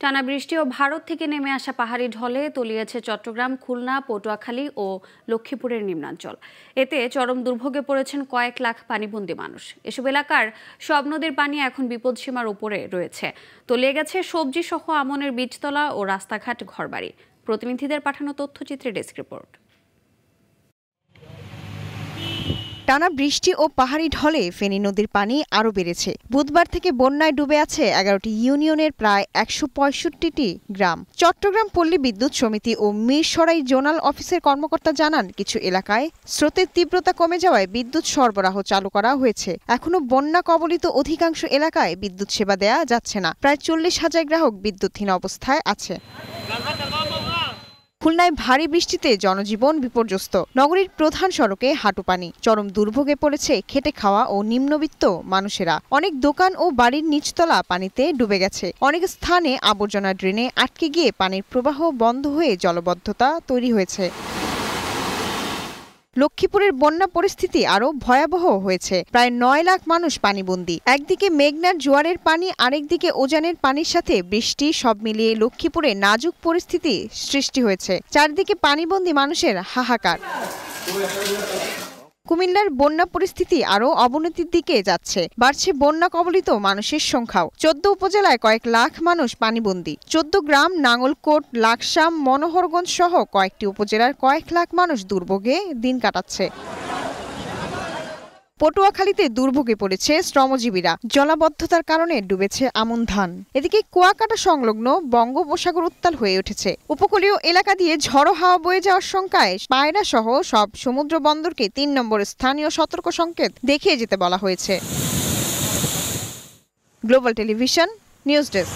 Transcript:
টানা বৃষ্টি ও ভারত থেকে নেমে আসা পাহাড়ি ঢলে তলিয়েছে চট্টগ্রাম, খুলনা, পটুয়াখালী ও লক্ষ্মীপুরের নিম্নাঞ্চল। এতে চরম দুর্ভোগে পড়েছেন কয়েক লাখ পানিবন্দী মানুষ। এসব এলাকার সব নদীর পানি এখন বিপদসীমার উপরে রয়েছে। তলিয়ে গেছে সবজি সহ আমনের বীজতলা ও রাস্তাঘাট, ঘরবাড়ি। প্রতিনিধিদের পাঠানো তথ্যচিত্রে ডেস্ক রিপোর্ট। টানা বৃষ্টি ও পাহাড়ি ঢলে ফেনী নদীর পানি আরও বেড়েছে। বুধবার থেকে বন্যায় ডুবে আছে 11টি ইউনিয়নের প্রায় 165টি গ্রাম। চট্টগ্রাম পল্লী বিদ্যুৎ সমিতি ও মিরসরাই জোনাল অফিসের কর্মকর্তা জানান, কিছু এলাকায় স্রোতের তীব্রতা কমে যাওয়ায় বিদ্যুৎ সরবরাহ চালু করা হয়েছে। এখনো বন্যা কবলিত অধিকাংশ এলাকায় বিদ্যুৎ সেবা দেয়া যাচ্ছে না। প্রায় 40,000 গ্রাহক বিদ্যুৎহীন অবস্থায় আছে। খুলনায় ভারী বৃষ্টিতে জনজীবন বিপর্যস্ত। নগরীর প্রধান সড়কে হাঁটু পানি। চরম দুর্ভোগে পড়েছে খেটে খাওয়া ও নিম্নবিত্ত মানুষেরা। অনেক দোকান ও বাড়ির নিচতলা পানিতে ডুবে গেছে। অনেক স্থানে আবর্জনা ড্রেনে আটকে গিয়ে পানির প্রবাহ বন্ধ হয়ে জলবদ্ধতা তৈরি হয়েছে। লক্ষ্মীপুরের বন্যা পরিস্থিতি আরও ভয়াবহ হয়েছে। প্রায় 9 লাখ মানুষ পানিবন্দী। একদিকে মেঘনার জোয়ারের পানি, আরেকদিকে উজানের পানির সাথে বৃষ্টি, সব মিলিয়ে লক্ষ্মীপুরে নাজুক পরিস্থিতি সৃষ্টি হয়েছে। চারদিকে পানিবন্দী মানুষের হাহাকার। কুমিল্লার বন্যা পরিস্থিতি আরও অবনতির দিকে যাচ্ছে। বাড়ছে বন্যা কবলিত মানুষের সংখ্যাও। 14 উপজেলায় কয়েক লাখ মানুষ পানিবন্দী। 14 গ্রাম, নাঙ্গলকোট, লাকসাম, মনোহরগঞ্জ সহ কয়েকটি উপজেলার কয়েক লাখ মানুষ দুর্ভোগে দিন কাটাচ্ছে। পটুয়াখালীতে দুর্ভোগে পড়েছে শ্রমজীবীরা। জলাবদ্ধতার কারণে ডুবেছে আমন ধান। এদিকে কুয়াকাটা সংলগ্ন বঙ্গোপসাগর উত্তাল হয়ে উঠেছে। উপকূলীয় এলাকা দিয়ে ঝড়ো হাওয়া বয়ে যাওয়ার শঙ্কায় পায়রা সহ সব সমুদ্র বন্দরকে 3 নম্বর স্থানীয় সতর্ক সংকেত দেখিয়ে যেতে বলা হয়েছে। Global television, news desk.